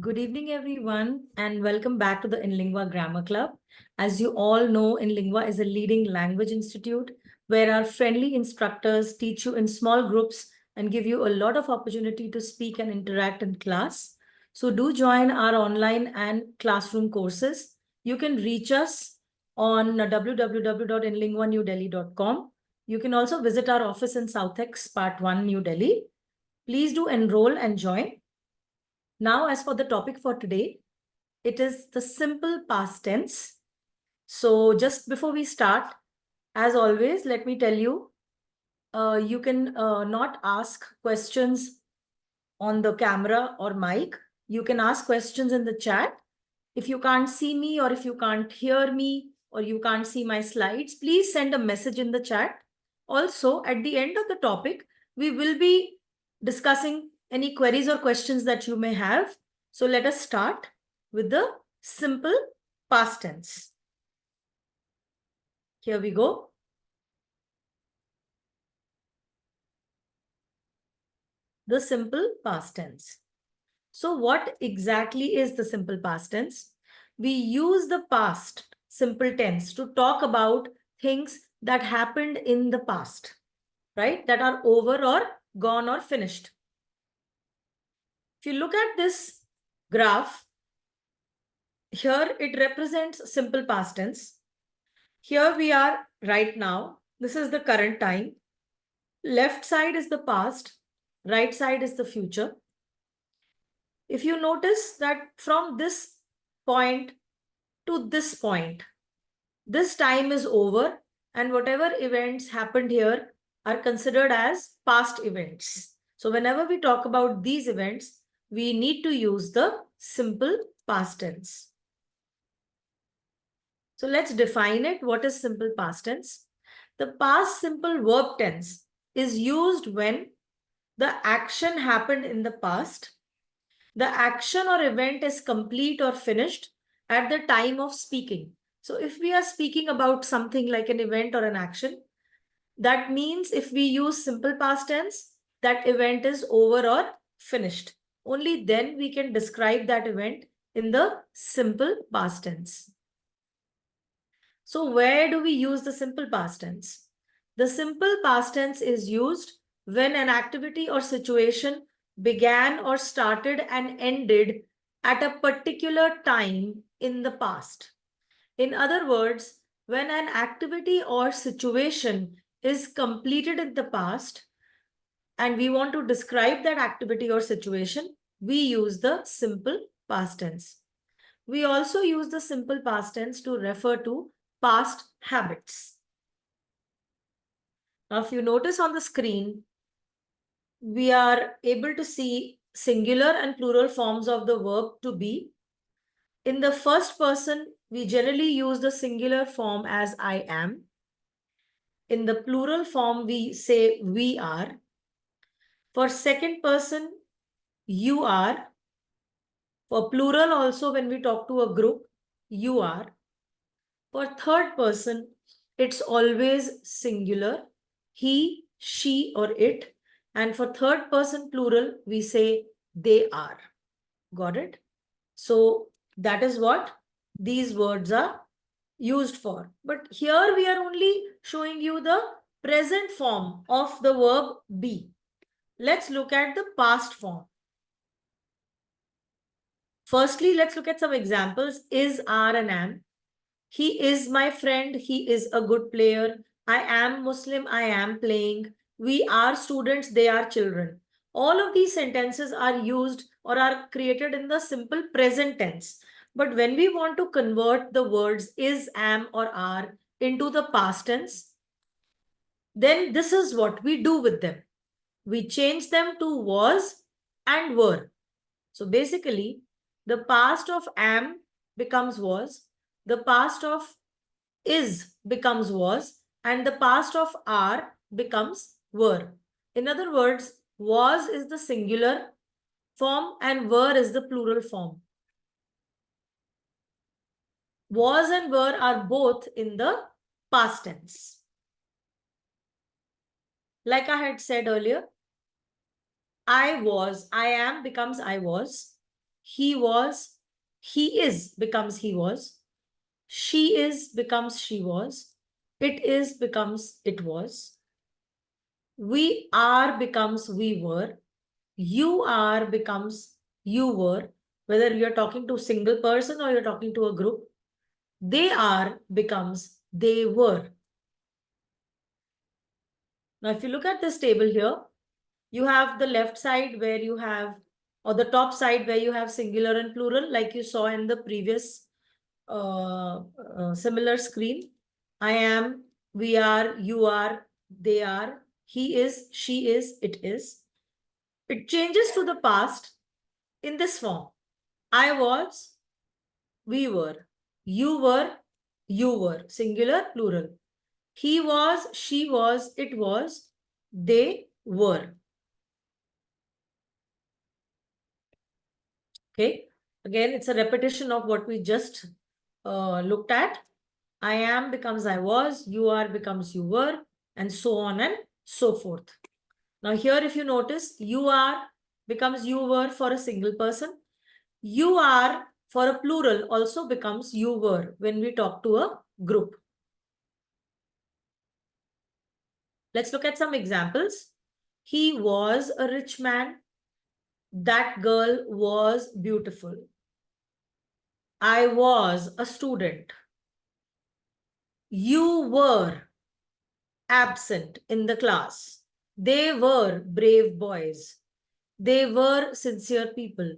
Good evening, everyone, and welcome back to the inlingua Grammar Club. As you all know, inlingua is a leading language institute where our friendly instructors teach you in small groups and give you a lot of opportunity to speak and interact in class. So do join our online and classroom courses. You can reach us on www.inlinguanewdelhi.com. You can also visit our office in South Ex, Part 1, New Delhi. Please do enroll and join. Now, as for the topic for today, it is the simple past tense. So just before we start, as always, let me tell you, you can not ask questions on the camera or mic. You can ask questions in the chat. If you can't see me or if you can't hear me or you can't see my slides, please send a message in the chat. Also, at the end of the topic, we will be discussing any queries or questions that you may have. So let us start with the simple past tense. Here we go. The simple past tense. So what exactly is the simple past tense? We use the past simple tense to talk about things that happened in the past, right? That are over or gone or finished. If you look at this graph, here it represents simple past tense. Here we are right now. This is the current time. Left side is the past. Right side is the future. If you notice that from this point to this point, this time is over and whatever events happened here are considered as past events. So whenever we talk about these events, we need to use the simple past tense. So let's define it. What is simple past tense? The past simple verb tense is used when the action happened in the past. The action or event is complete or finished at the time of speaking. So if we are speaking about something like an event or an action, that means if we use simple past tense, that event is over or finished. Only then we can describe that event in the simple past tense. So where do we use the simple past tense? The simple past tense is used when an activity or situation began or started and ended at a particular time in the past. In other words, when an activity or situation is completed in the past and we want to describe that activity or situation, we use the simple past tense. We also use the simple past tense to refer to past habits. Now, if you notice on the screen, we are able to see singular and plural forms of the verb to be. In the first person, we generally use the singular form as I am. In the plural form, we say we are. For second person, you are. For plural also, when we talk to a group, you are. For third person, it's always singular, he, she, or it. And for third person plural, we say they are. Got it? So that is what these words are used for. But here we are only showing you the present form of the verb be. Let's look at the past form. Firstly, let's look at some examples. Is, are, and am. He is my friend. He is a good player. I am Muslim. I am playing. We are students. They are children. All of these sentences are used or are created in the simple present tense. But when we want to convert the words is, am, or are into the past tense, then this is what we do with them. We change them to was and were. So basically, the past of am becomes was, the past of is becomes was, and the past of are becomes were. In other words, was is the singular form and were is the plural form. Was and were are both in the past tense. Like I had said earlier, I was, I am becomes I was. he was, he is becomes he was, she is becomes she was, it is becomes it was, we are becomes we were, you are becomes you were, whether you're talking to a single person or you're talking to a group. They are becomes they were. Now, if you look at this table here, you have the left side where you have, or the top side where you have singular and plural, like you saw in the previous similar screen. I am, we are, you are, they are, he is, she is, it is. It changes to the past in this form. I was, we were, you were, singular, plural. He was, she was, it was, they were. Okay. Again, it's a repetition of what we just looked at. I am becomes I was, you are becomes you were, and so on and so forth. Now here, if you notice, you are becomes you were for a single person. You are for a plural also becomes you were when we talk to a group. Let's look at some examples. He was a rich man. That girl was beautiful. I was a student. You were absent in the class. They were brave boys. They were sincere people.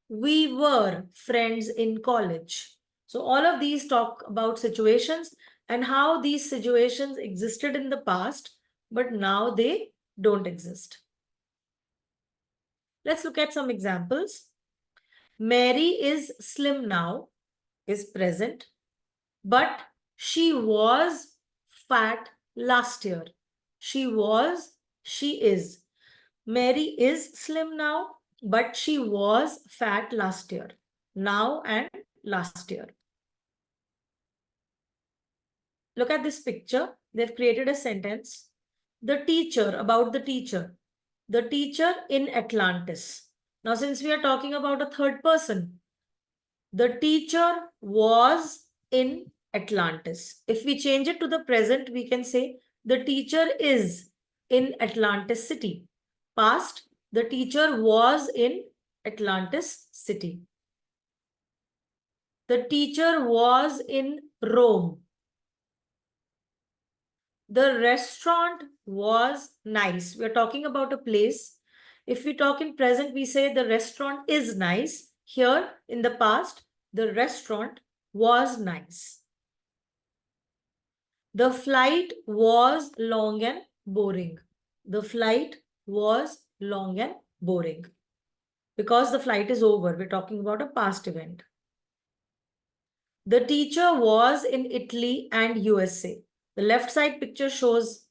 We were friends in college. So all of these talk about situations and how these situations existed in the past, but now they don't exist. Let's look at some examples. Mary is slim now, is present, but she was fat last year. She was, she is. Mary is slim now, but she was fat last year. Now and last year. Look at this picture. They've created a sentence. The teacher, about the teacher. The teacher in Atlantis. Now, since we are talking about a third person, the teacher was in Atlantis. If we change it to the present, we can say the teacher is in Atlantis city. Past, the teacher was in Atlantis city. The teacher was in Rome. The restaurant was nice. We're talking about a place. If we talk in present, we say the restaurant is nice. Here in the past, the restaurant was nice. The flight was long and boring. The flight was long and boring. Because the flight is over, we're talking about a past event. The teacher was in Italy and USA. The left side picture shows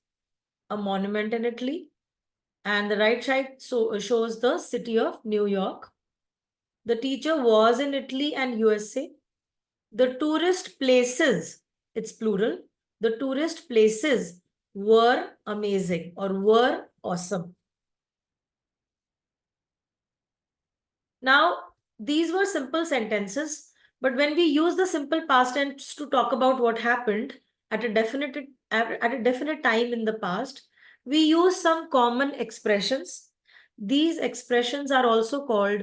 a monument in Italy, and the right side shows the city of New York. The teacher was in Italy and USA. The tourist places, it's plural, the tourist places were amazing or were awesome. Now, these were simple sentences, but when we use the simple past tense to talk about what happened at a definite time in the past, we use some common expressions. These expressions are also called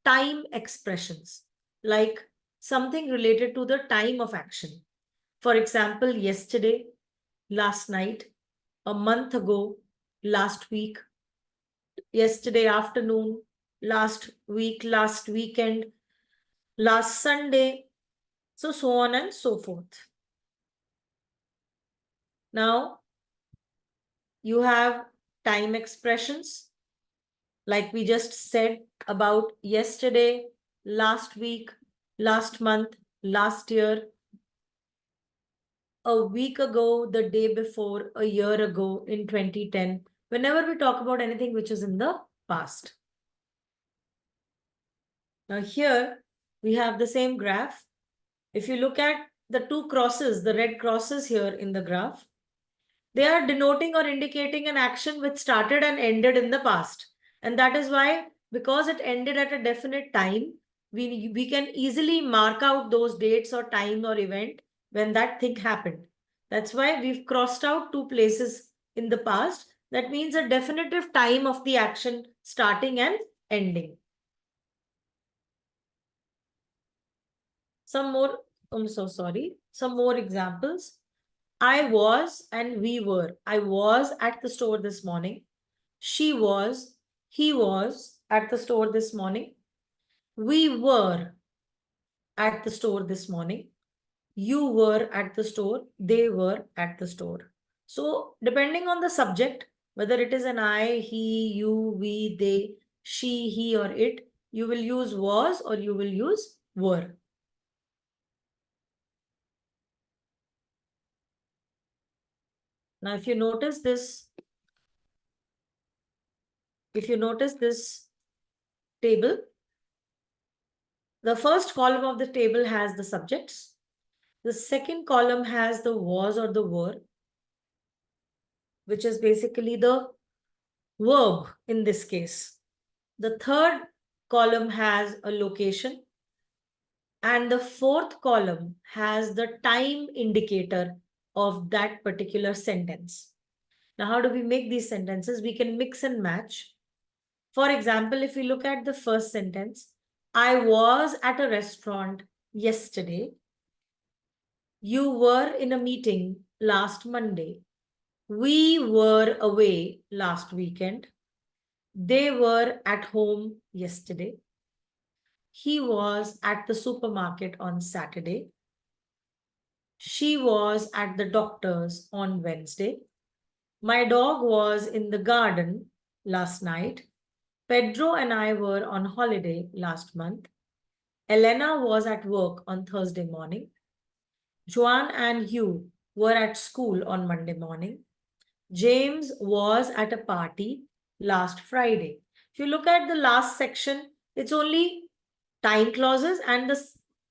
time expressions, like something related to the time of action. For example, yesterday, last night, a month ago, last week, yesterday afternoon, last week, last weekend, last Sunday, so on and so forth. Now, you have time expressions, like we just said about yesterday, last week, last month, last year, a week ago, the day before, a year ago, in 2010, whenever we talk about anything which is in the past. Now here, we have the same graph. If you look at the two crosses, the red crosses here in the graph, they are denoting or indicating an action which started and ended in the past. And that is why, because it ended at a definite time, we can easily mark out those dates or time or event when that thing happened. That's why we've crossed out two places in the past. That means a definitive time of the action starting and ending. Some more, I'm so sorry. Some more examples. I was and we were. I was at the store this morning. She was, he was at the store this morning. We were at the store this morning. You were at the store. They were at the store. So, depending on the subject, whether it is an I, he, you, we, they, she, he, or it, you will use was or you will use were. Now, if you notice this table, the first column of the table has the subjects. The second column has the was or the were, which is basically the verb in this case. The third column has a location, and the fourth column has the time indicator of that particular sentence. Now, how do we make these sentences? We can mix and match. For example, if we look at the first sentence, I was at a restaurant yesterday. You were in a meeting last Monday. We were away last weekend. They were at home yesterday. He was at the supermarket on Saturday. She was at the doctor's on Wednesday. My dog was in the garden last night. Pedro and I were on holiday last month. Elena was at work on Thursday morning. Joan and Hugh were at school on Monday morning. James was at a party last Friday. If you look at the last section, it's only time clauses, and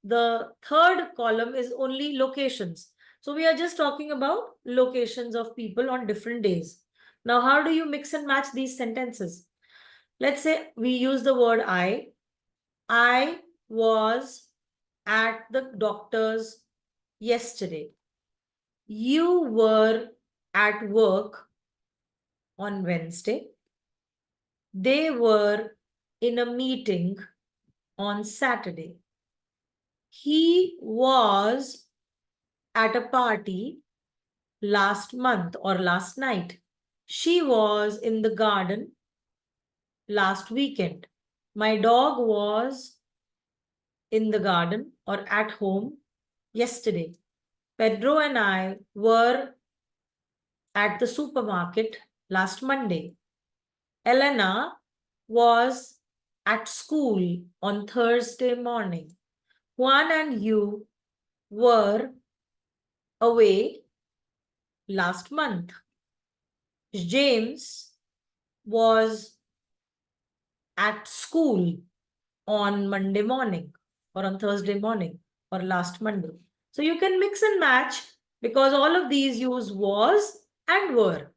the third column is only locations. So we are just talking about locations of people on different days. Now, how do you mix and match these sentences? Let's say we use the word I. I was at the doctor's yesterday. You were at work on Wednesday. They were in a meeting on Saturday. He was at a party last month or last night. She was in the garden last weekend. My dog was in the garden or at home yesterday. Pedro and I were at the supermarket last Monday. Elena was at school on Thursday morning. Juan and you were away last month. James was at school on Monday morning or on Thursday morning or last Monday. So you can mix and match because all of these use was and were.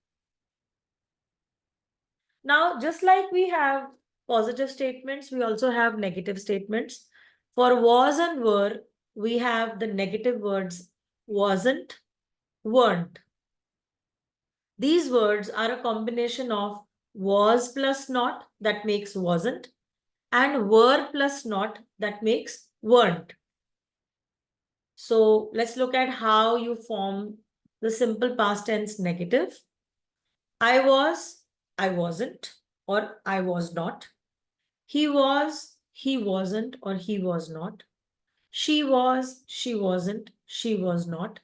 Now, just like we have positive statements, we also have negative statements. For was and were, we have the negative words wasn't, weren't. These words are a combination of was plus not, that makes wasn't, and were plus not, that makes weren't. So let's look at how you form the simple past tense negative. I was, I wasn't, or I was not. He was, he wasn't, or he was not. She was, she wasn't, she was not.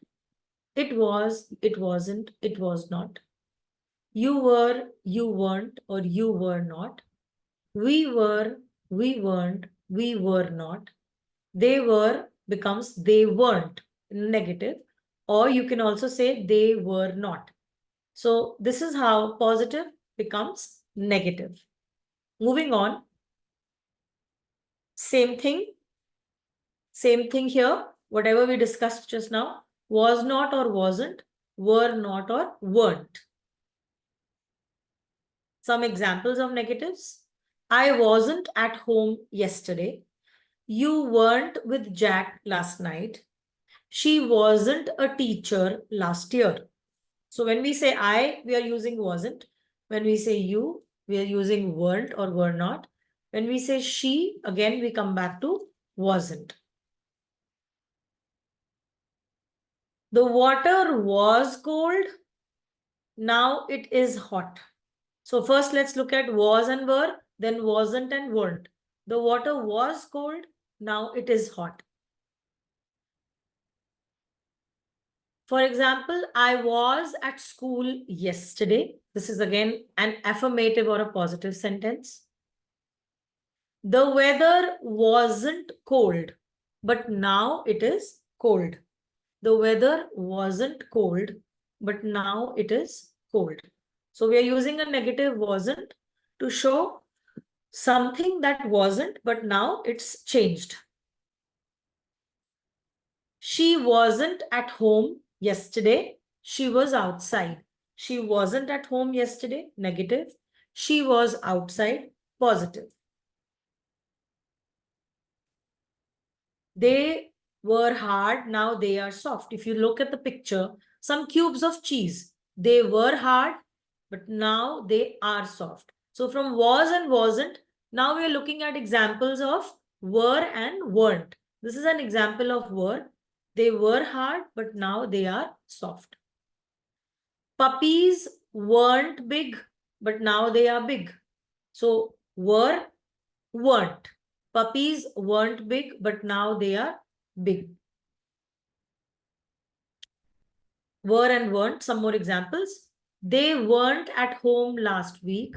It was, it wasn't, it was not. You were, you weren't, or you were not. We were, we weren't, we were not. They were becomes they weren't, negative, or you can also say they were not. So this is how positive becomes negative. Moving on. Same thing here. Whatever we discussed just now, was not or wasn't, were not or weren't. Some examples of negatives. I wasn't at home yesterday. You weren't with Jack last night. She wasn't a teacher last year. So when we say I, we are using wasn't. When we say you, we are using weren't or were not. When we say she, again, we come back to wasn't. The water was cold. Now it is hot. So first let's look at was and were, then wasn't and weren't. The water was cold. Now it is hot. For example, I was at school yesterday. This is again an affirmative or a positive sentence. The weather wasn't cold, but now it is cold. The weather wasn't cold, but now it is cold. So we are using a negative wasn't to show something that wasn't, but now it's changed. She wasn't at home yesterday. She was outside. She wasn't at home yesterday, negative. She was outside, positive. They were hard, now they are soft. If you look at the picture, some cubes of cheese, they were hard, but now they are soft. So from was and wasn't, now we are looking at examples of were and weren't. This is an example of were. They were hard, but now they are soft. Puppies weren't big, but now they are big. So were, weren't. Puppies weren't big, but now they are big. Were and weren't, some more examples. They weren't at home last week.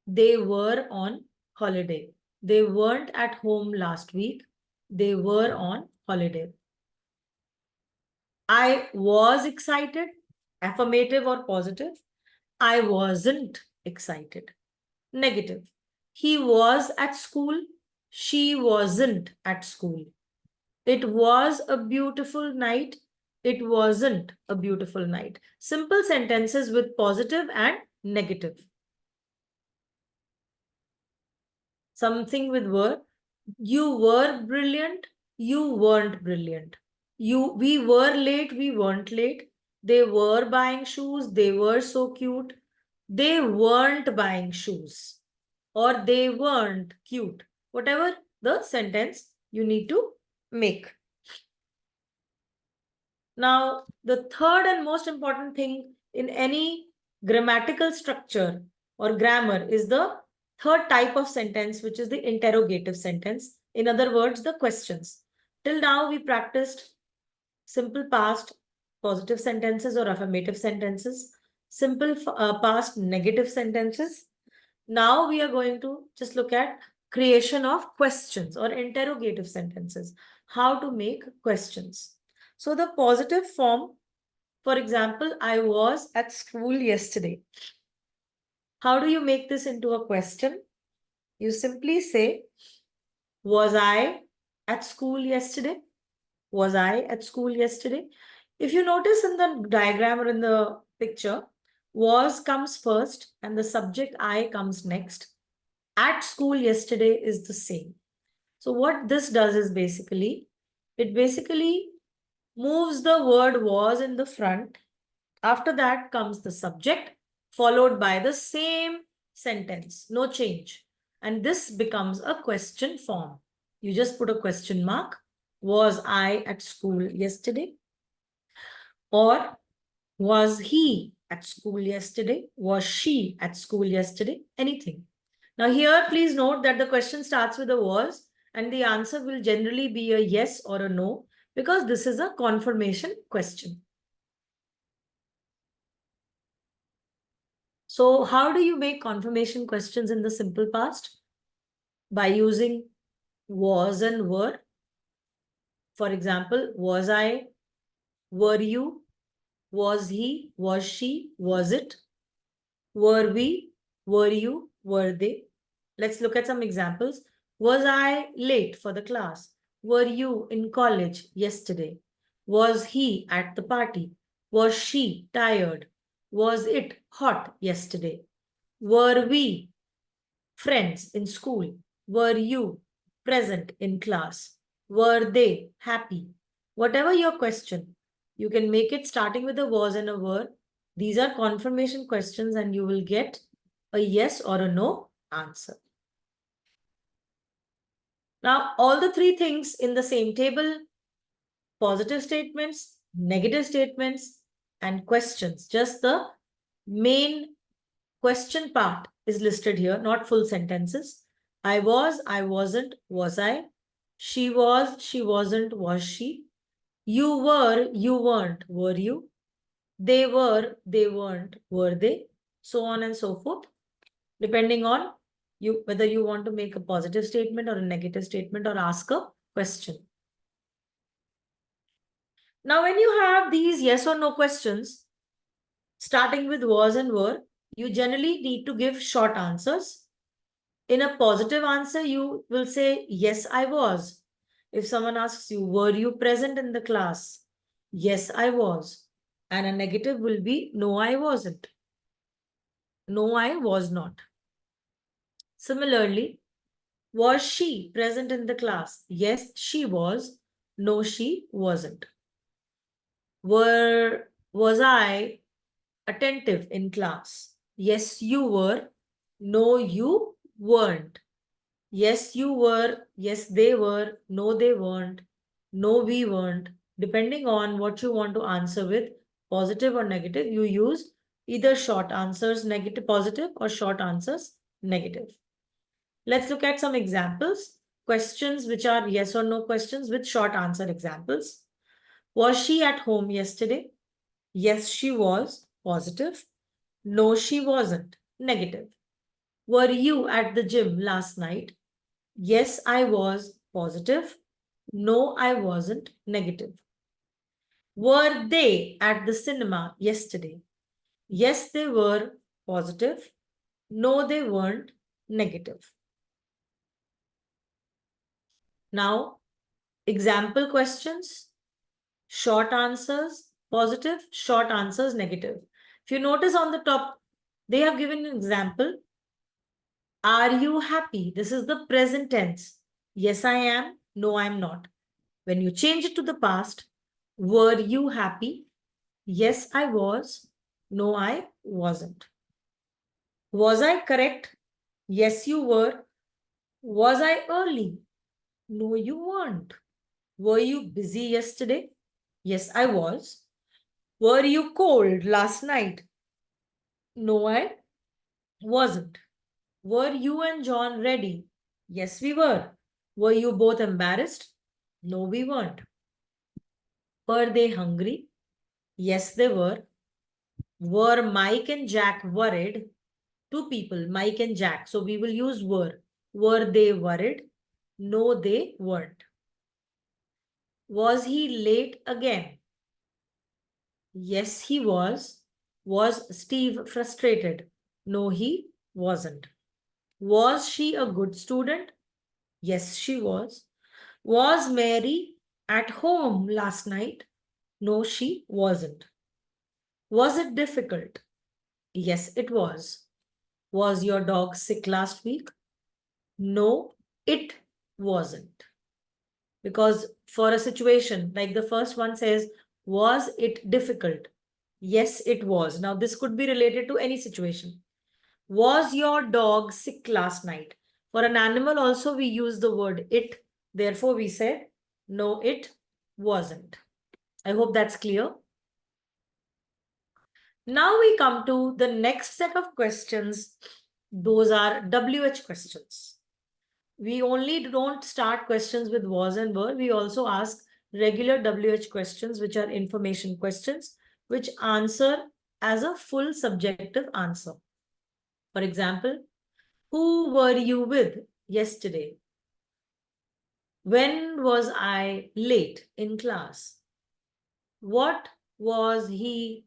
They were on holiday. They weren't at home last week. They were on holiday. I was excited, affirmative or positive. I wasn't excited, negative. He was at school. She wasn't at school. It was a beautiful night. It wasn't a beautiful night. Simple sentences with positive and negative. Something with were. You were brilliant. You weren't brilliant. We were late. We weren't late. They were buying shoes. They were so cute. They weren't buying shoes. Or they weren't cute. Whatever the sentence you need to make. Now, the third and most important thing in any grammatical structure or grammar is the third type of sentence, which is the interrogative sentence. In other words, the questions. Till now, we practiced simple past positive sentences or affirmative sentences, simple past negative sentences. Now we are going to just look at creation of questions or interrogative sentences, how to make questions. So the positive form, for example, I was at school yesterday. How do you make this into a question? You simply say, was I at school yesterday? Was I at school yesterday? If you notice in the diagram or in the picture, was comes first and the subject I comes next. At school yesterday is the same. So what this does is it basically moves the word was in the front. After that comes the subject, followed by the same sentence, no change. And this becomes a question form. You just put a question mark. Was I at school yesterday? Or was he at school yesterday? Was she at school yesterday? Anything. Now here, please note that the question starts with a was and the answer will generally be a yes or a no because this is a confirmation question. So how do you make confirmation questions in the simple past? By using was and were. For example, was I, were you, was he, was she, was it, were we, were you, were they? Let's look at some examples. Was I late for the class? Were you in college yesterday? Was he at the party? Was she tired? Was it hot yesterday? Were we friends in school? Were you present in class? Were they happy? Whatever your question, you can make it starting with a was and a were. These are confirmation questions and you will get a yes or a no answer. Now, all the three things in the same table, positive statements, negative statements, and questions. Just the main question part is listed here, not full sentences. I was, I wasn't, was I? She was, she wasn't, was she? You were, you weren't, were you? They were, they weren't, were they? So on and so forth, depending on you whether you want to make a positive statement or a negative statement or ask a question. Now, when you have these yes or no questions, starting with was and were, you generally need to give short answers. In a positive answer, you will say, yes, I was. If someone asks you, were you present in the class? Yes, I was. And a negative will be, no, I wasn't. No, I was not. Similarly, was she present in the class? Yes, she was. No, she wasn't. Was I attentive in class? Yes, you were. No, you weren't. Yes, you were. Yes, they were. No, they weren't. No, we weren't. Depending on what you want to answer with, positive or negative, you use either short answers, negative, positive, or short answers, negative. Let's look at some examples. Questions which are yes or no questions with short answer examples. Was she at home yesterday? Yes, she was. Positive. No, she wasn't. Negative. Were you at the gym last night? Yes, I was. Positive. No, I wasn't. Negative. Were they at the cinema yesterday? Yes, they were. Positive. No, they weren't. Negative. Now, example questions. Short answers, positive. Short answers, negative. If you notice on the top, they have given an example. Are you happy? This is the present tense. Yes, I am. No, I'm not. When you change it to the past, were you happy? Yes, I was. No, I wasn't. Was I correct? Yes, you were. Was I early? No, you weren't. Were you busy yesterday? Yes, I was. Were you cold last night? No, I wasn't. Were you and John ready? Yes, we were. Were you both embarrassed? No, we weren't. Were they hungry? Yes, they were. Were Mike and Jack worried? Two people, Mike and Jack. So we will use were. Were they worried? No, they weren't. Was he late again? Yes, he was. Was Steve frustrated? No, he wasn't. Was she a good student? Yes, she was. Was Mary at home last night? No, she wasn't. Was it difficult? Yes, it was. Was your dog sick last week? No, it wasn't. Because for a situation like the first one says, was it difficult? Yes, it was. Now, this could be related to any situation. Was your dog sick last night? For an animal also, we use the word it. Therefore, we said, no, it wasn't. I hope that's clear. Now we come to the next set of questions. Those are WH questions. We only don't start questions with was and were. We also ask regular WH questions, which are information questions, which answer as a full subjective answer. For example, who were you with yesterday? When was I late in class? What was he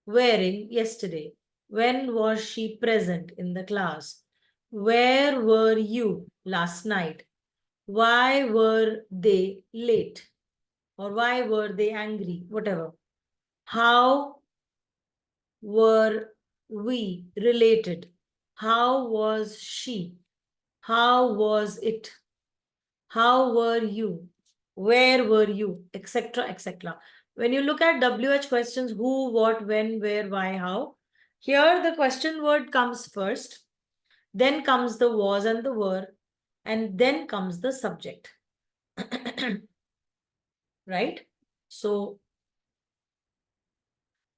wearing yesterday? When was she present in the class? Where were you last night? Why were they late? Or why were they angry? Whatever. How were we related? How was she? How was it? How were you? Where were you? Etc. etc. When you look at WH questions, who, what, when, where, why, how, here the question word comes first, then comes the was and the were, and then comes the subject. Right? So,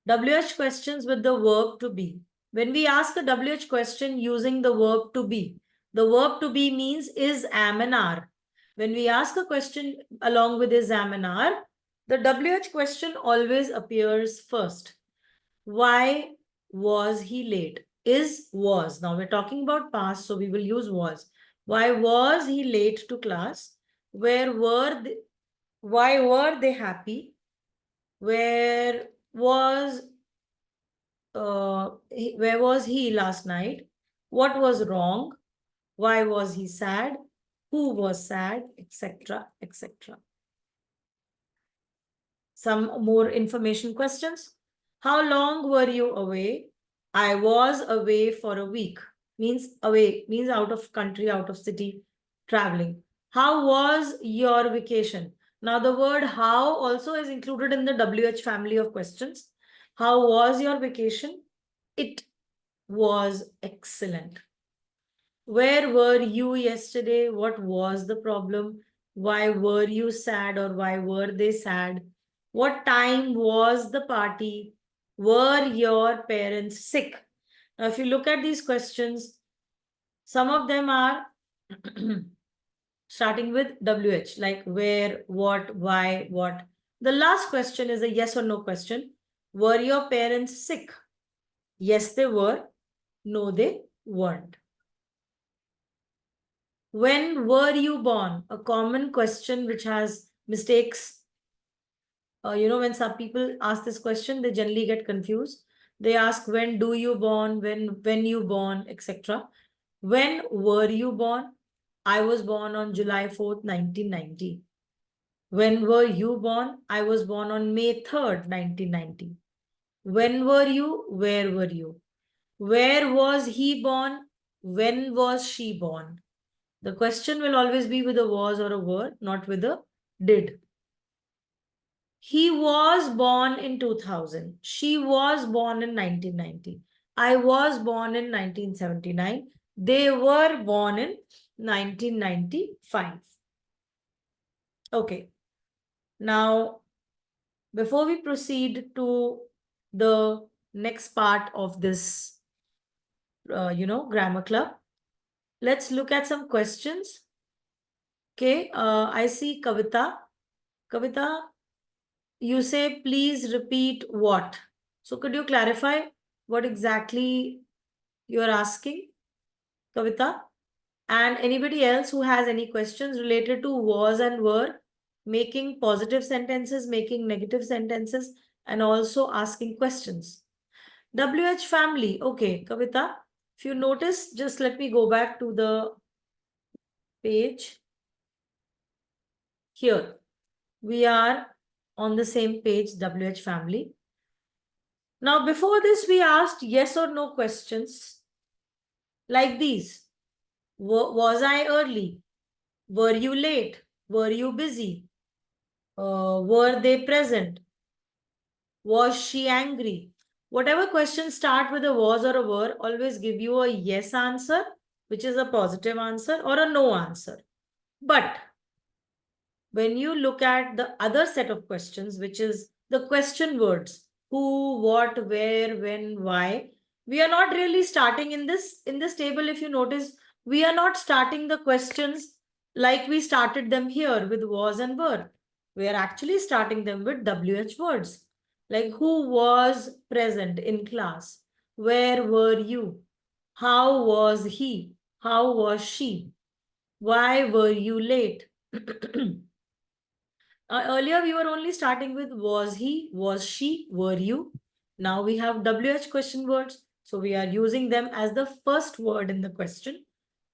WH questions with the verb to be. When we ask a WH question using the verb to be, the verb to be means is, am, and are. When we ask a question along with is, am, and are, the WH question always appears first. Why was he late? Is, was. Now we're talking about past, so we will use was. Why was he late to class? Where were they? Why were they happy? Where was he last night? What was wrong? Why was he sad? Who was sad? Etc. etc. Some more information questions. How long were you away? I was away for a week. Means away, means out of country, out of city, traveling. How was your vacation? Now the word how also is included in the WH family of questions. How was your vacation? It was excellent. Where were you yesterday? What was the problem? Why were you sad or why were they sad? What time was the party? Were your parents sick? Now, if you look at these questions, some of them are starting with WH, like where, what, why, what. The last question is a yes or no question. Were your parents sick? Yes, they were. No, they weren't. When were you born? A common question which has mistakes. When some people ask this question, they generally get confused. They ask, when do you born? When you born, etc. When were you born? I was born on July 4th, 1990. When were you born? I was born on May 3rd, 1990. When were you? Where were you? Where was he born? When was she born? The question will always be with a was or a were, not with a did. He was born in 2000. She was born in 1990. I was born in 1979. They were born in 1995. Okay. Now, before we proceed to the next part of this, grammar club, let's look at some questions. Okay. I see Kavita. Kavita, you say, please repeat what? So could you clarify what exactly you're asking, Kavita? And anybody else who has any questions related to was and were, making positive sentences, making negative sentences, and also asking questions. WH family. Okay, Kavita, if you notice, just let me go back to the page. Here, we are on the same page, WH family. Now, before this, we asked yes or no questions like these. Was I early? Were you late? Were you busy? Were they present? Was she angry? Whatever questions start with a was or a were, always give you a yes answer, which is a positive answer, or a no answer. But when you look at the other set of questions, which is the question words, who, what, where, when, why, we are not really starting in this table. If you notice, we are not starting the questions like we started them here with was and were. We are actually starting them with WH words, like who was present in class, where were you, how was he, how was she, why were you late. Earlier, we were only starting with was he, was she, were you. Now we have WH question words. So we are using them as the first word in the question,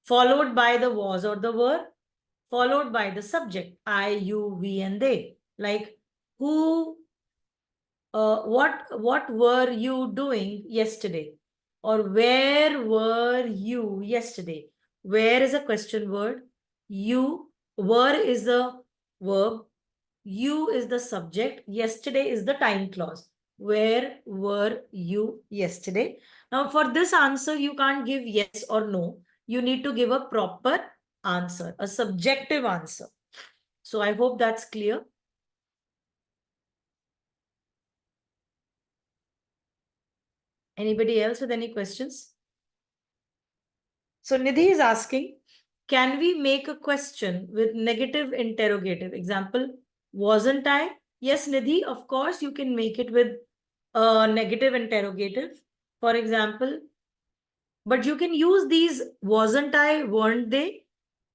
followed by the was or the were, followed by the subject, I, you, we, and they. Like who, what were you doing yesterday? Or where were you yesterday? Where is a question word. You were is the verb, you is the subject, yesterday is the time clause. Where were you yesterday? Now, for this answer, you can't give yes or no. You need to give a proper answer, a subjective answer. So I hope that's clear. Anybody else with any questions? So Nidhi is asking, can we make a question with negative interrogative? Example, wasn't I? Yes, Nidhi, of course you can make it with a negative interrogative. For example, but you can use these wasn't I, weren't they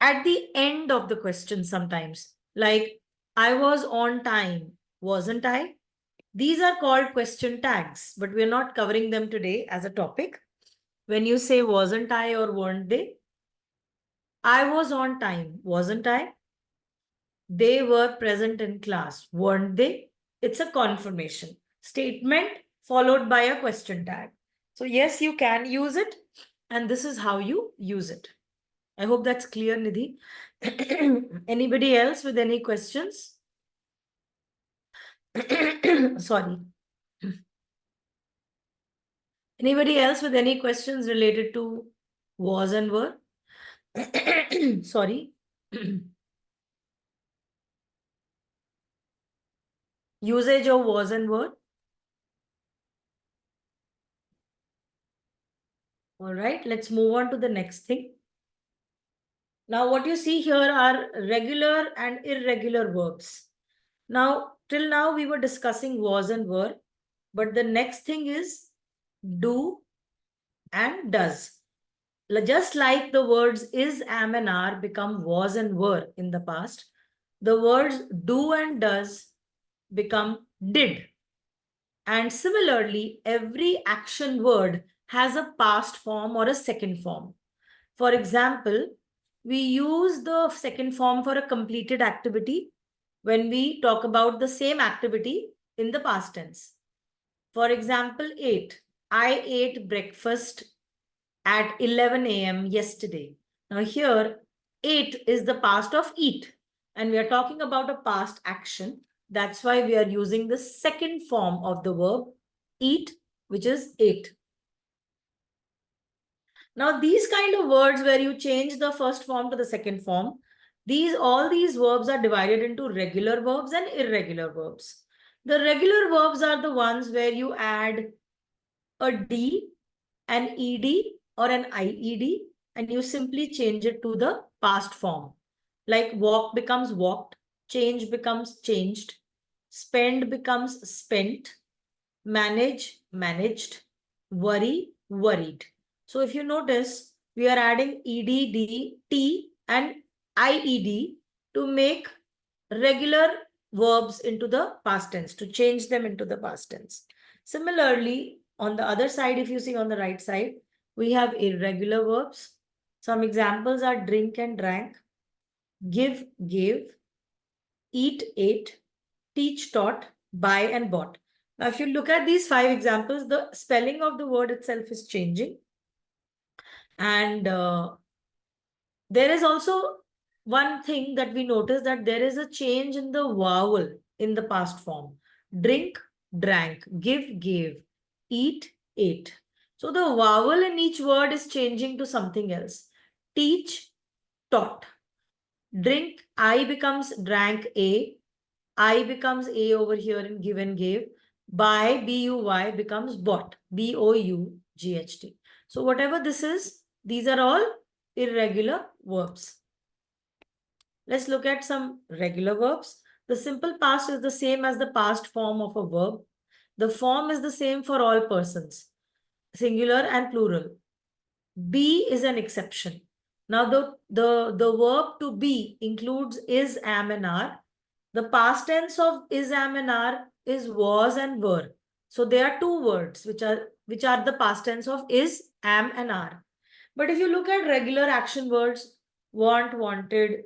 at the end of the question sometimes. Like, I was on time, wasn't I? These are called question tags, but we're not covering them today as a topic. When you say wasn't I or weren't they, I was on time, wasn't I? They were present in class, weren't they? It's a confirmation statement followed by a question tag. So, yes, you can use it, and this is how you use it. I hope that's clear, Nidhi. Anybody else with any questions? Sorry. Anybody else with any questions related to was and were? Sorry. Usage of was and were. All right, let's move on to the next thing. Now, what you see here are regular and irregular verbs. Now, till now, we were discussing was and were, but the next thing is do and does. Just like the words is, am, and are become was and were in the past, the words do and does become did. And similarly, every action word has a past form or a second form. For example, we use the second form for a completed activity when we talk about the same activity in the past tense. For example, ate. I ate breakfast at 11 a.m. yesterday. Now here, ate is the past of eat, and we are talking about a past action. That's why we are using the second form of the verb eat, which is ate. Now, these kind of words where you change the first form to the second form, all these verbs are divided into regular verbs and irregular verbs. The regular verbs are the ones where you add a D, an ED, or an IED, and you simply change it to the past form. Like walk becomes walked, change becomes changed, spend becomes spent, manage, managed, worry, worried. So if you notice, we are adding ED, D, T, and IED to make regular verbs into the past tense, to change them into the past tense. Similarly, on the other side, if you see on the right side, we have irregular verbs. Some examples are drink and drank, give, gave, eat, ate, teach, taught, buy, and bought. Now, if you look at these 5 examples, the spelling of the word itself is changing. And there is also one thing that we notice, that there is a change in the vowel in the past form. Drink, drank, give, gave, eat, ate. So the vowel in each word is changing to something else. Teach, taught. Drink, I becomes drank, A. I becomes A over here in give and gave. Buy, B-U-Y, becomes bought, B-O-U-G-H-T. So whatever this is, these are all irregular verbs. Let's look at some regular verbs. The simple past is the same as the past form of a verb. The form is the same for all persons, singular and plural. Be is an exception. Now, the verb to be includes is, am, and are. The past tense of is, am, and are is was and were. So there are 2 words which are the past tense of is, am, and are. But if you look at regular action words, want, wanted,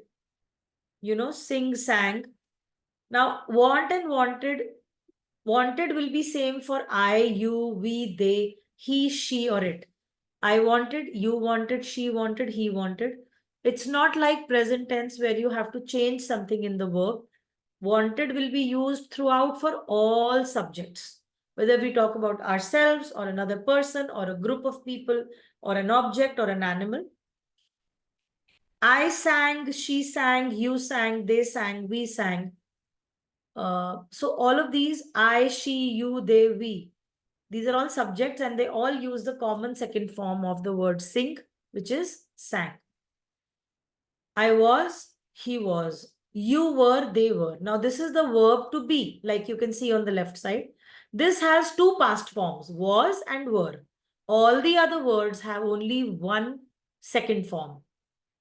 sing, sang. Now, want and wanted will be same for I, you, we, they, he, she, or it. I wanted, you wanted, she wanted, he wanted. It's not like present tense where you have to change something in the verb. Wanted will be used throughout for all subjects, whether we talk about ourselves or another person or a group of people or an object or an animal. I sang, she sang, you sang, they sang, we sang. So all of these, I, she, you, they, we, these are all subjects and they all use the common second form of the word sing, which is sang. I was, he was, you were, they were. Now this is the verb to be, like you can see on the left side. This has two past forms, was and were. All the other words have only one second form,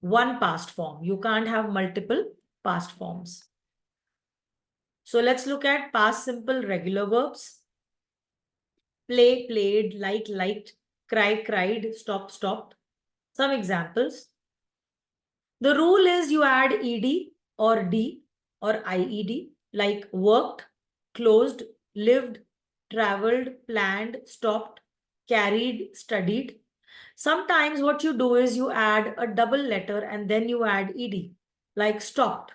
one past form. You can't have multiple past forms. So let's look at past simple regular verbs. Play, played, like, liked, cry, cried, stop, stopped. Some examples. The rule is you add ed or d or ied, like worked, closed, lived, traveled, planned, stopped, carried, studied. Sometimes what you do is you add a double letter and then you add ed, like stopped,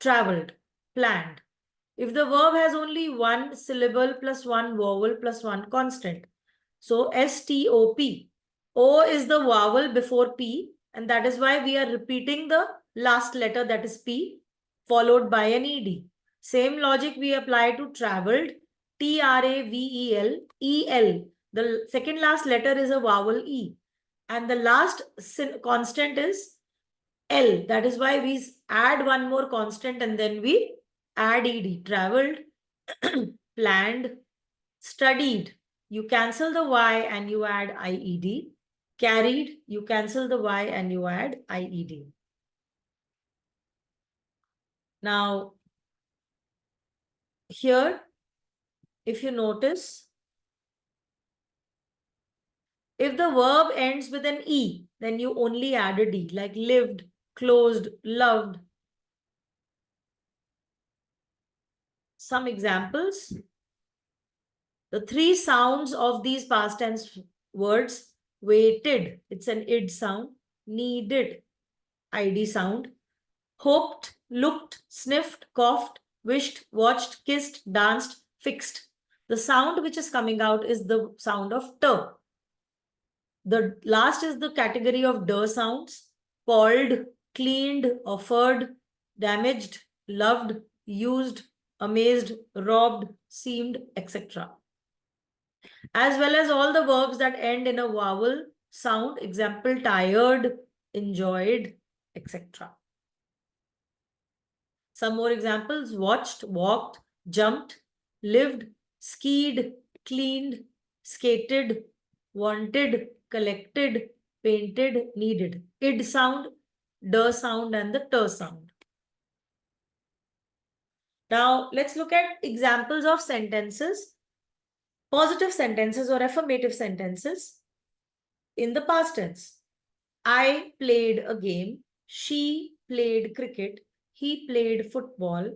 traveled, planned. If the verb has only one syllable plus one vowel plus one constant, so S-T-O-P. O is the vowel before P, and that is why we are repeating the last letter, that is P, followed by an ED. Same logic we apply to traveled, T-R-A-V-E-L, E-L. The second last letter is a vowel E, and the last constant is L. That is why we add one more constant and then we add ed. Traveled, planned, studied. You cancel the Y and you add IED. Carried, you cancel the Y and you add IED. Now, here, if you notice, if the verb ends with an E, then you only add a D, like lived, closed, loved. Some examples. The three sounds of these past tense words: waited, it's an id sound; needed, id sound; hoped, looked, sniffed, coughed, wished, watched, kissed, danced, fixed. The sound which is coming out is the sound of t. The last is the category of d sounds: called, cleaned, offered, damaged, loved, used, amazed, robbed, seemed, etc. As well as all the verbs that end in a vowel sound, example, tired, enjoyed, etc. Some more examples: watched, walked, jumped, lived, skied, cleaned, skated, wanted, collected, painted, needed. Id sound, d sound, and the t sound. Now, let's look at examples of sentences, positive sentences or affirmative sentences in the past tense. I played a game. She played cricket. He played football.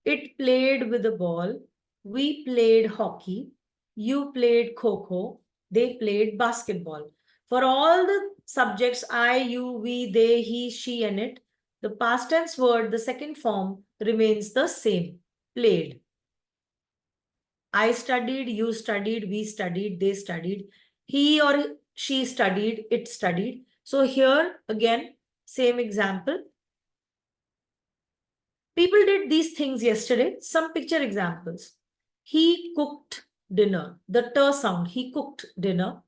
It played with a ball. We played hockey. You played kho-kho. They played basketball. For all the subjects I, you, we, they, he, she, and it, the past tense word, the second form, remains the same, played. I studied, you studied, we studied, they studied. He or she studied, it studied. So here again, same example. People did these things yesterday. Some picture examples. He cooked dinner. The t sound, he cooked dinner.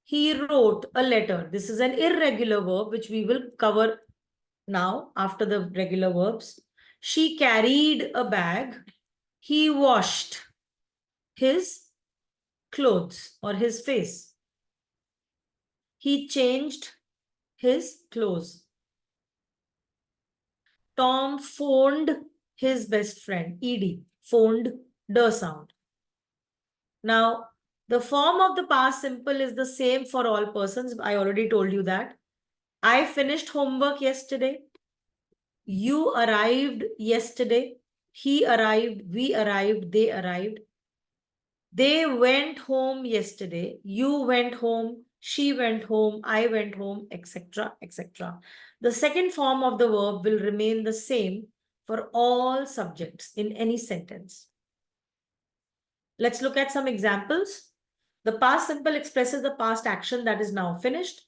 He wrote a letter. This is an irregular verb, which we will cover now after the regular verbs. She carried a bag. He washed his clothes or his face. He changed his clothes. Tom phoned his best friend. Ed, phoned, d sound. Now, the form of the past simple is the same for all persons. I already told you that. I finished homework yesterday. You arrived yesterday. He arrived. We arrived. They arrived. They went home yesterday. You went home. she went home, I went home, etc., etc. The second form of the verb will remain the same for all subjects in any sentence. Let's look at some examples. The past simple expresses the past action that is now finished.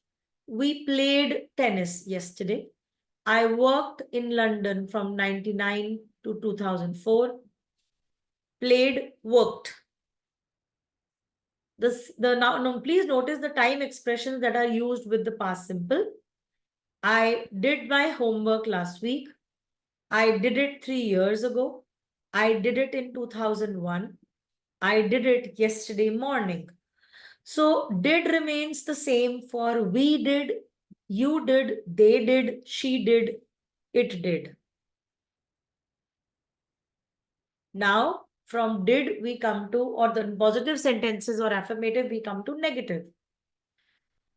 We played tennis yesterday. I worked in London from 99 to 2004. Played, worked. Now, please notice the time expressions that are used with the past simple. I did my homework last week. I did it 3 years ago. I did it in 2001. I did it yesterday morning. So did remains the same for we did, you did, they did, she did, it did. Now from did we come to, or the positive sentences or affirmative, we come to negative.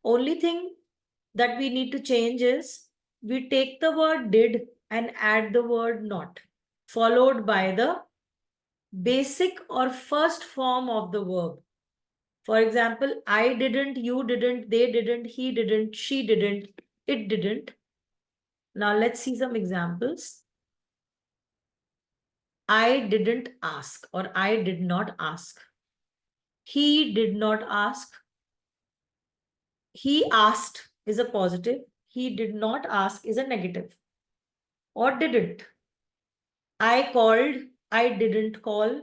Only thing that we need to change is we take the word did and add the word not, followed by the basic or first form of the verb. For example, I didn't, you didn't, they didn't, he didn't, she didn't, it didn't. Now let's see some examples. I didn't ask, or I did not ask. He did not ask. He asked is a positive. He did not ask is a negative. Or didn't. I called. I didn't call.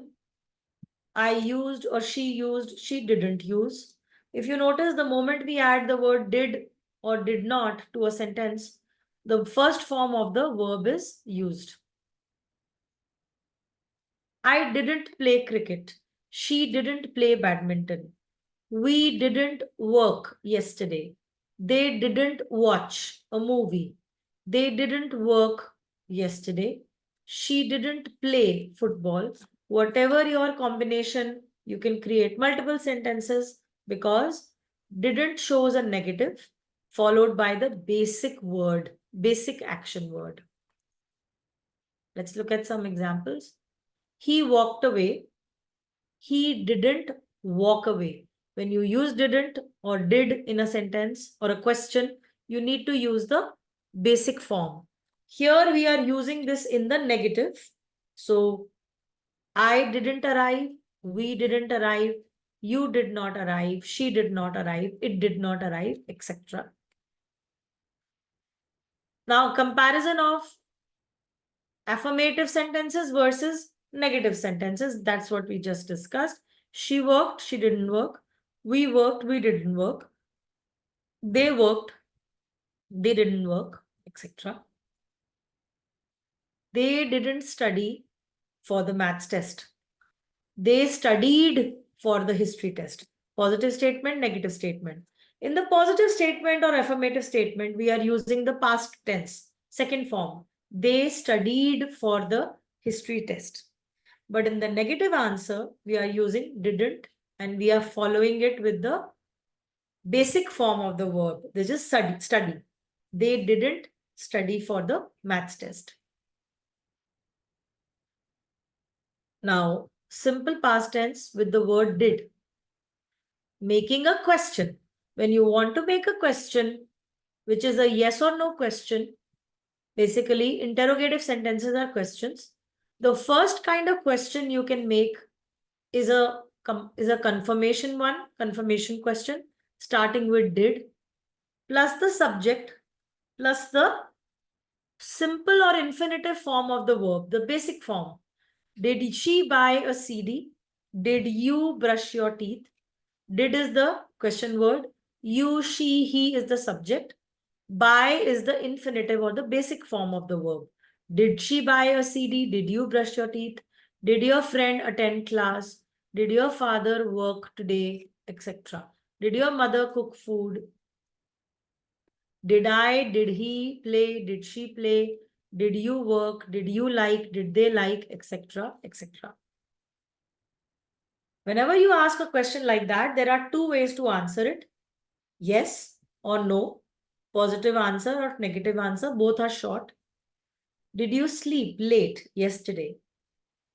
I used or she didn't use. If you notice, the moment we add the word did or did not to a sentence, the first form of the verb is used. I didn't play cricket. She didn't play badminton. We didn't work yesterday. They didn't watch a movie. They didn't work yesterday. She didn't play football. Whatever your combination, you can create multiple sentences because didn't shows a negative followed by the basic word, basic action word. Let's look at some examples. He walked away. He didn't walk away. When you use didn't or did in a sentence or a question, you need to use the basic form. Here we are using this in the negative. So I didn't arrive, we didn't arrive, you did not arrive, she did not arrive, it did not arrive, etc. Now comparison of affirmative sentences versus negative sentences. That's what we just discussed. She worked, she didn't work. We worked, we didn't work. They worked, they didn't work, etc. They didn't study for the maths test. They studied for the history test. Positive statement, negative statement. In the positive statement or affirmative statement, we are using the past tense, second form. They studied for the history test. But in the negative answer, we are using didn't and we are following it with the basic form of the verb. They just study. They didn't study for the maths test. Now, simple past tense with the word did. Making a question. When you want to make a question, which is a yes or no question, basically interrogative sentences are questions. The first kind of question you can make is a confirmation one, confirmation question, starting with did, plus the subject, plus the simple or infinitive form of the verb, the basic form. Did she buy a CD? Did you brush your teeth? Did is the question word. You, she, he is the subject. Buy is the infinitive or the basic form of the verb. Did she buy a CD? Did you brush your teeth? Did your friend attend class? Did your father work today? Etc. Did your mother cook food? Did I? Did he play? Did she play? Did you work? Did you like? Did they like? Etc. Etc. Whenever you ask a question like that, there are two ways to answer it. Yes or no. Positive answer or negative answer. Both are short. Did you sleep late yesterday?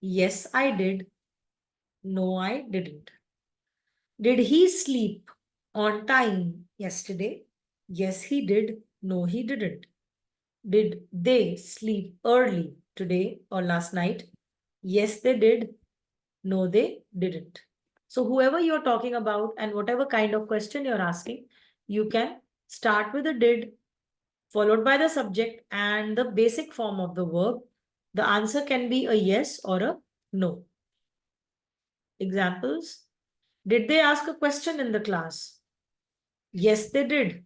Yes, I did. No, I didn't. Did he sleep? on time yesterday? Yes, he did. No, he didn't. Did they sleep early today or last night? Yes, they did. No, they didn't. So, whoever you're talking about and whatever kind of question you're asking, you can start with a did, followed by the subject and the basic form of the verb. The answer can be a yes or a no. Examples: did they ask a question in the class? Yes, they did.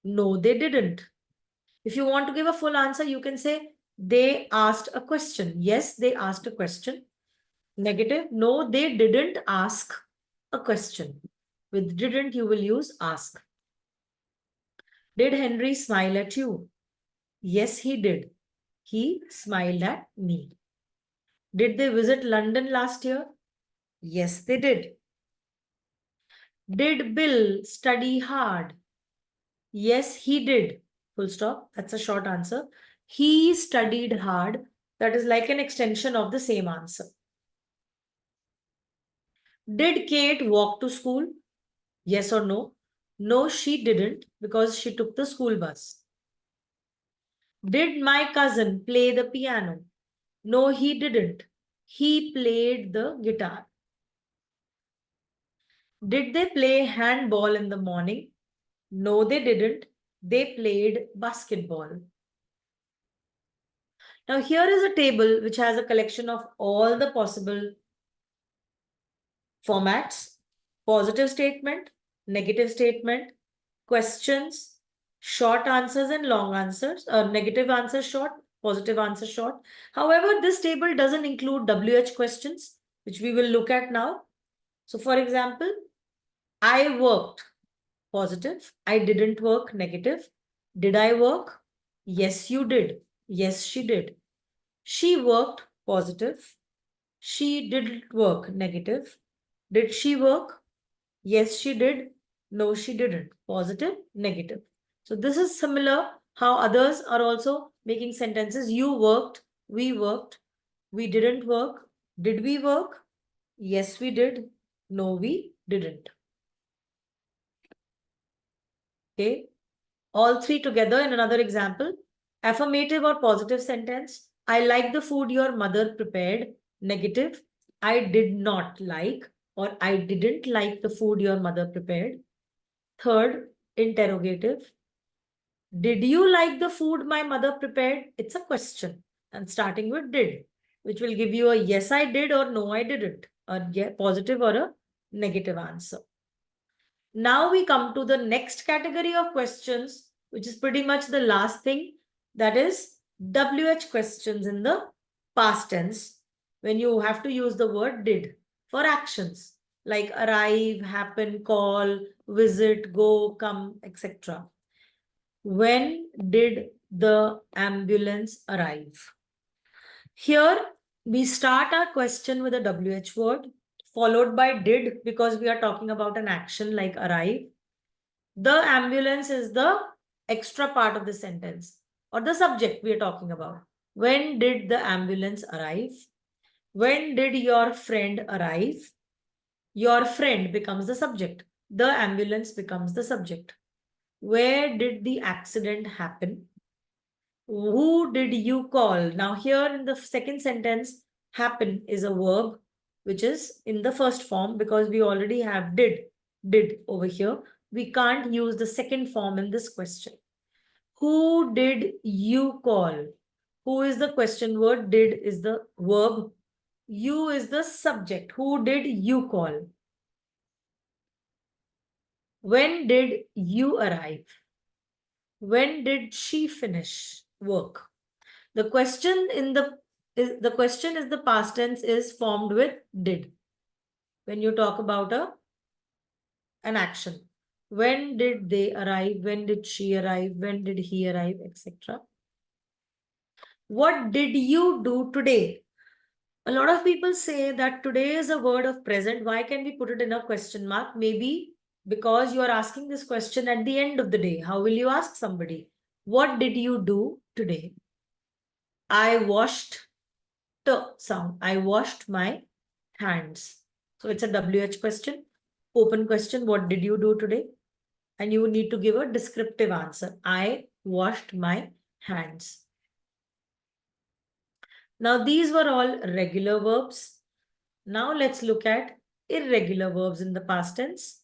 No, they didn't. If you want to give a full answer, you can say they asked a question. Yes, they asked a question. Negative, no, they didn't ask a question. With didn't, you will use ask. Did Henry smile at you? Yes, he did. He smiled at me. Did they visit London last year? Yes, they did. Did Bill study hard? Yes, he did. Full stop. That's a short answer. He studied hard. That is like an extension of the same answer. Did Kate walk to school? Yes or no? No, she didn't because she took the school bus. Did my cousin play the piano? No, he didn't. He played the guitar. Did they play handball in the morning? No, they didn't. They played basketball. Now, here is a table which has a collection of all the possible formats: positive statement, negative statement, questions, short answers and long answers, negative answer short, positive answer short. However, this table doesn't include WH questions, which we will look at now. So, for example, I worked, positive. I didn't work, negative. Did I work? Yes, you did. Yes, she did. She worked, positive. She didn't work, negative. Did she work? Yes, she did. No, she didn't. Positive, negative. So this is similar how others are also making sentences. You worked, we didn't work. Did we work? Yes, we did. No, we didn't. Okay. All three together in another example. Affirmative or positive sentence. I like the food your mother prepared. Negative. I did not like or I didn't like the food your mother prepared. Third, interrogative. Did you like the food my mother prepared? It's a question. And starting with did, which will give you a yes, I did or no, I didn't. A positive or a negative answer. Now we come to the next category of questions, which is pretty much the last thing. That is WH questions in the past tense, when you have to use the word did for actions like arrive, happen, call, visit, go, come, etc. When did the ambulance arrive? Here we start our question with a WH word, followed by did, because we are talking about an action like arrive. The ambulance is the extra part of the sentence or the subject we are talking about. When did the ambulance arrive? When did your friend arrive? Your friend becomes the subject. The ambulance becomes the subject. Where did the accident happen? Who did you call? Now, here in the second sentence, happen is a verb which is in the first form because we already have did over here. We can't use the second form in this question. Who did you call? Who is the question word? Did is the verb. You is the subject. Who did you call? When did you arrive? When did she finish work? The question in the question is the past tense is formed with did. When you talk about an action. When did they arrive? When did she arrive? When did he arrive? Etc. What did you do today? A lot of people say that today is a word of present. Why can we put it in a question mark? Maybe because you are asking this question at the end of the day. How will you ask somebody? What did you do today? I washed the sound. I washed my hands. So it's a WH question. open question. What did you do today? And you need to give a descriptive answer. I washed my hands. Now, these were all regular verbs. Now, let's look at irregular verbs in the past tense.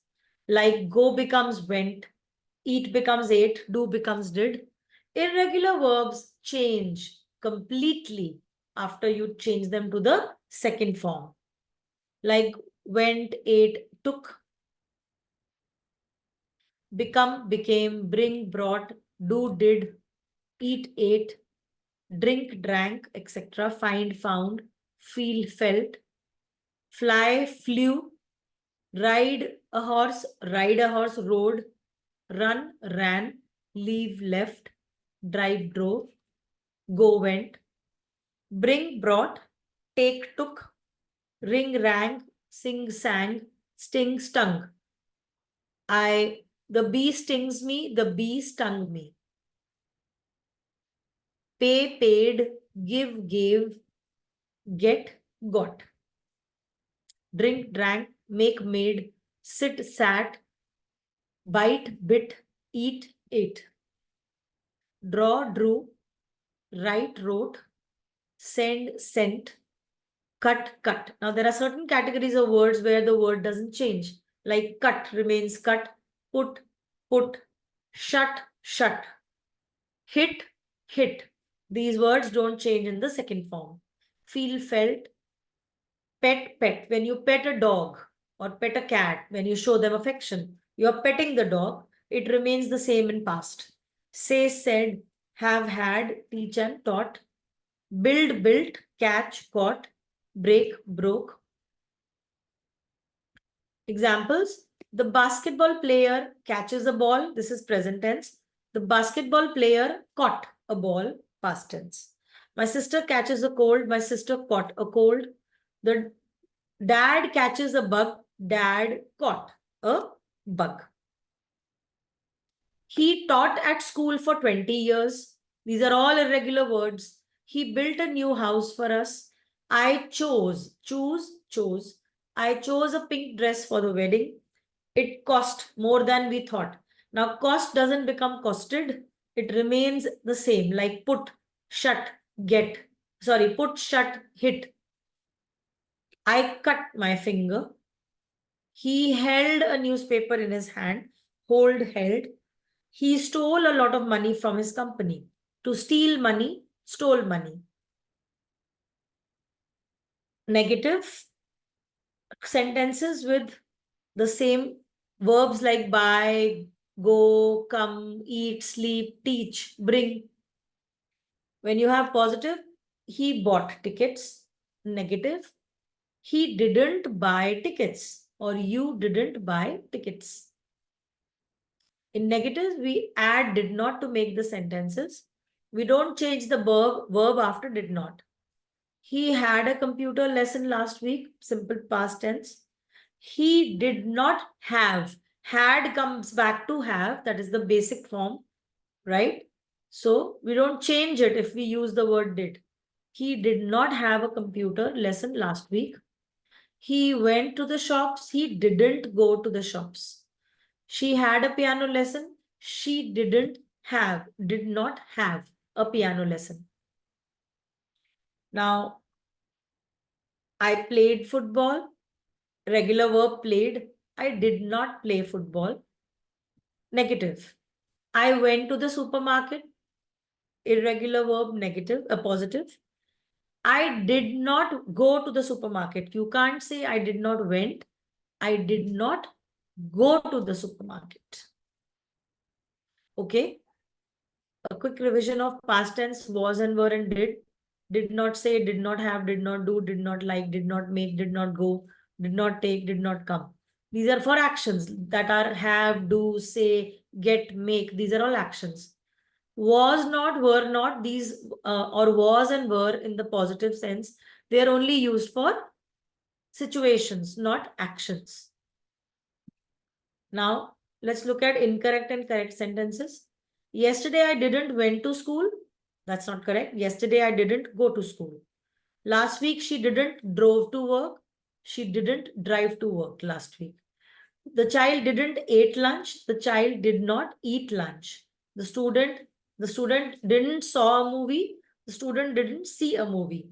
Like go becomes went, eat becomes ate, do becomes did. Irregular verbs change completely after you change them to the second form. Like went, ate, took, become, became, bring, brought, do, did, eat, ate, drink, drank, etc. Find, found, feel, felt, fly, flew, ride a horse, rode, run, ran, leave, left, drive, drove, go, went, bring, brought, take, took, ring, rang, sing, sang, sting, stung. The bee stings me, the bee stung me. Pay, paid, give, gave, get, got. Drink, drank, make, made, sit, sat, bite, bit, eat, ate. Draw, drew, write, wrote, send, sent, cut, cut. Now, there are certain categories of words where the word doesn't change. Like cut remains cut, put, put, shut, shut, hit, hit. These words don't change in the second form. Feel, felt, pet, pet. When you pet a dog or pet a cat, when you show them affection, you're petting the dog. It remains the same in past. Say, said, have had, teach and taught. Build, built, catch, caught, break, broke. Examples: the basketball player catches a ball. This is present tense. The basketball player caught a ball, past tense. My sister catches a cold. My sister caught a cold. The dad catches a bug. Dad caught a bug. He taught at school for 20 years. These are all irregular words. He built a new house for us. I chose, choose, chose. I chose a pink dress for the wedding. It cost more than we thought. Now, cost doesn't become costed. It remains the same, like put, shut, get. Sorry, put, shut, hit. I cut my finger. He held a newspaper in his hand. Hold, held. He stole a lot of money from his company. To steal money, stole money. Negative sentences with the same verbs like buy, go, come, eat, sleep, teach, bring. When you have positive, he bought tickets. Negative, he didn't buy tickets or you didn't buy tickets. In negatives, we add did not to make the sentences. We don't change the verb after did not. He had a computer lesson last week, simple past tense. He did not have. Had comes back to have, that is the basic form, right? So we don't change it if we use the word did. He did not have a computer lesson last week. He went to the shops. He didn't go to the shops. She had a piano lesson. She did not have a piano lesson. Now, I played football. Regular verb played. I did not play football. Negative. I went to the supermarket. Irregular verb negative, a positive. I did not go to the supermarket. You can't say I did not went. I did not go to the supermarket. Okay. A quick revision of past tense: was and were and did. Did not say, did not have, did not do, did not like, did not make, did not go, did not take, did not come. These are for actions that are have, do, say, get, make. These are all actions. Was not, were not, these or was and were in the positive sense, they are only used for situations, not actions. Now, let's look at incorrect and correct sentences. Yesterday, I didn't went to school. That's not correct. Yesterday, I didn't go to school. Last week, she didn't drove to work. She didn't drive to work last week. The child didn't eat lunch. The child did not eat lunch. The student, the student didn't saw a movie. The student didn't see a movie.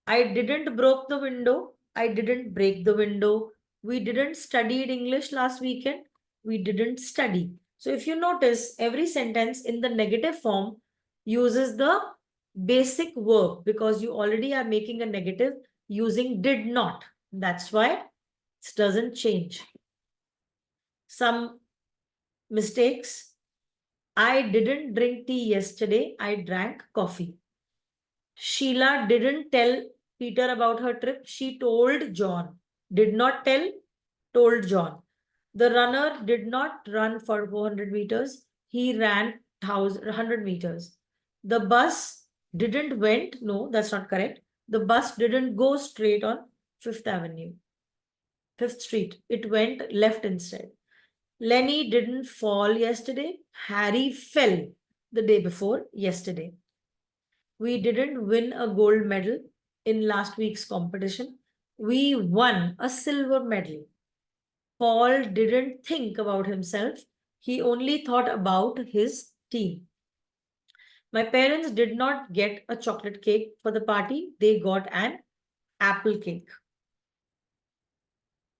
I didn't broke the window. I didn't break the window. We didn't studied English last weekend. We didn't study. So if you notice, every sentence in the negative form uses the basic verb because you already are making a negative using did not. That's why it doesn't change. Some mistakes. I didn't drink tea yesterday. I drank coffee. Sheila didn't tell Peter about her trip. She told John. Did not tell, told John. The runner did not run for 400 meters. He ran 100 meters. The bus didn't went. No, that's not correct. The bus didn't go straight on Fifth Avenue, Fifth Street. It went left instead. Lenny didn't fall yesterday. Harry fell the day before yesterday. We didn't win a gold medal in last week's competition. We won a silver medal. Paul didn't think about himself. He only thought about his team. My parents did not get a chocolate cake for the party. They got an apple cake.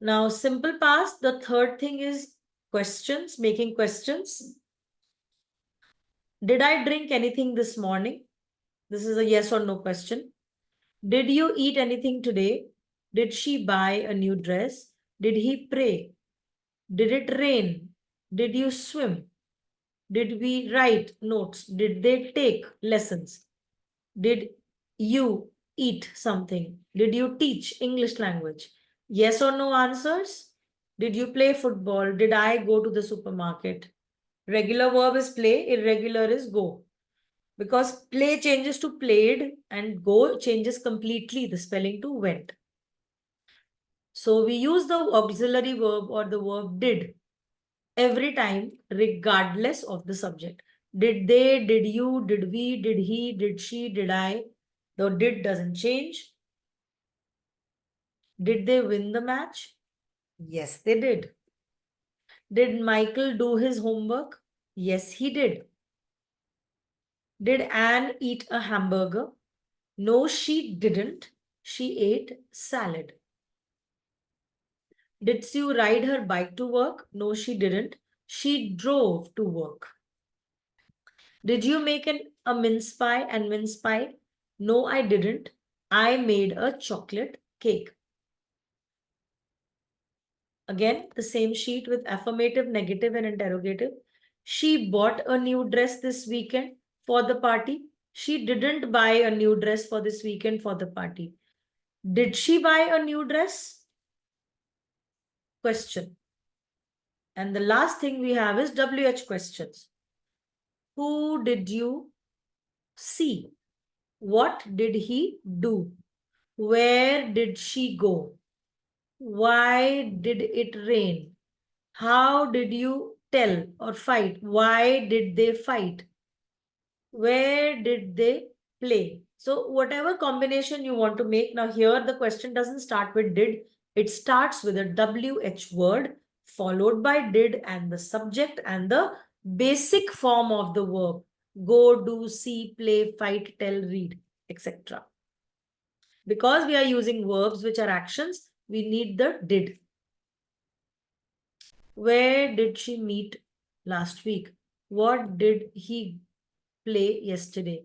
Now, simple past, the third thing is questions, making questions. Did I drink anything this morning? This is a yes or no question. Did you eat anything today? Did she buy a new dress? Did he pray? Did it rain? Did you swim? Did we write notes? Did they take lessons? Did you eat something? Did you teach English language? Yes or no answers? Did you play football? Did I go to the supermarket? Regular verb is play, irregular is go. Because play changes to played and go changes completely the spelling to went. So we use the auxiliary verb or the verb did every time, regardless of the subject. Did they, did you, did we, did he, did she, did I? The did doesn't change. Did they win the match? Yes, they did. Did Michael do his homework? Yes, he did. Did Anne eat a hamburger? No, she didn't. She ate salad. Did Sue ride her bike to work? No, she didn't. She drove to work. Did you make a mince pie and mince pie? No, I didn't. I made a chocolate cake. Again, the same sheet with affirmative, negative, and interrogative. She bought a new dress this weekend for the party. She didn't buy a new dress for this weekend for the party. Did she buy a new dress? Question. And the last thing we have is WH questions. Who did you see? What did he do? Where did she go? Why did it rain? How did you tell or fight? Why did they fight? Where did they play? So whatever combination you want to make, now here the question doesn't start with did, it starts with a WH word followed by did and the subject and the basic form of the verb. Go, do, see, play, fight, tell, read, etc. Because we are using verbs which are actions, we need the did. Where did she meet last week? What did he play yesterday?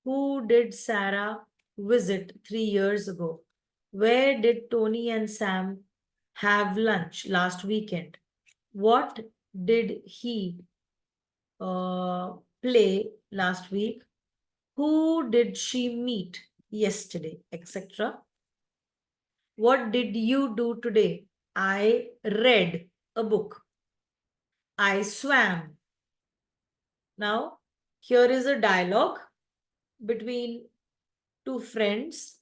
Who did Sarah visit 3 years ago? Where did Tony and Sam have lunch last weekend? What did he play last week? Who did she meet yesterday, etc.? What did you do today? I read a book. I swam. Now, here is a dialogue between two friends,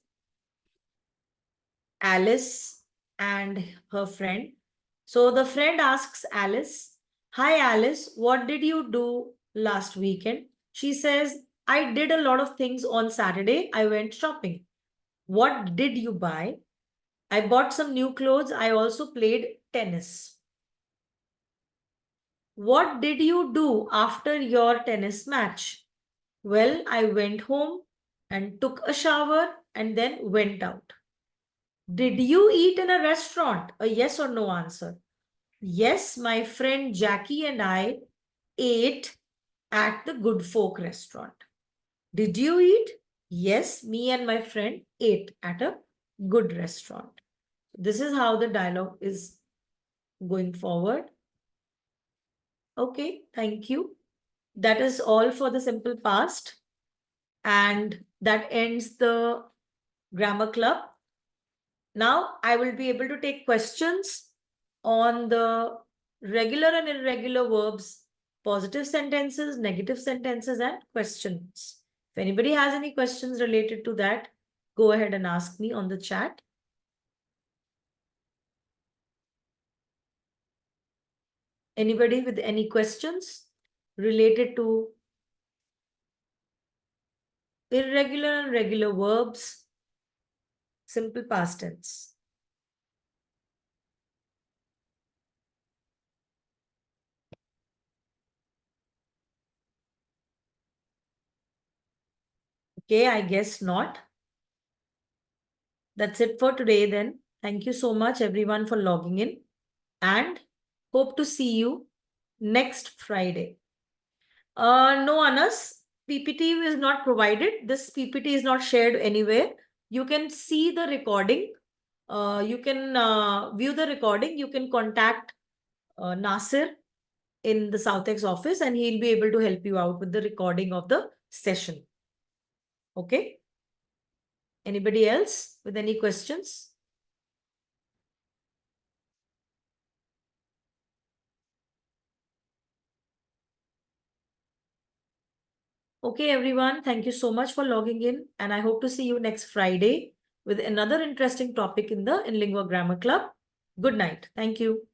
Alice and her friend. So the friend asks Alice, "Hi Alice, what did you do last weekend?" She says, "I did a lot of things on Saturday. I went shopping." "What did you buy?" "I bought some new clothes. I also played tennis. What did you do after your tennis match? Well, I went home and took a shower and then went out. Did you eat in a restaurant? A yes or no answer. Yes, my friend Jackie and I ate at the Good Folk restaurant. Did you eat? Yes, me and my friend ate at a good restaurant. This is how the dialogue is going forward. Okay, thank you. That is all for the simple past. And that ends the grammar club. Now I will be able to take questions on the regular and irregular verbs, positive sentences, negative sentences, and questions. If anybody has any questions related to that, go ahead and ask me on the chat. Anybody with any questions related to irregular and regular verbs, simple past tense? Okay, I guess not. That's it for today then. Thank you so much everyone for logging in and hope to see you next Friday. No, Anas, PPT is not provided. This PPT is not shared anywhere. You can see the recording. You can view the recording. You can contact Nasir in the Southex office and he'll be able to help you out with the recording of the session. Okay? Anybody else with any questions? Okay, everyone. Thank you so much for logging in. And I hope to see you next Friday with another interesting topic in the InLingua Grammar Club. Good night. Thank you.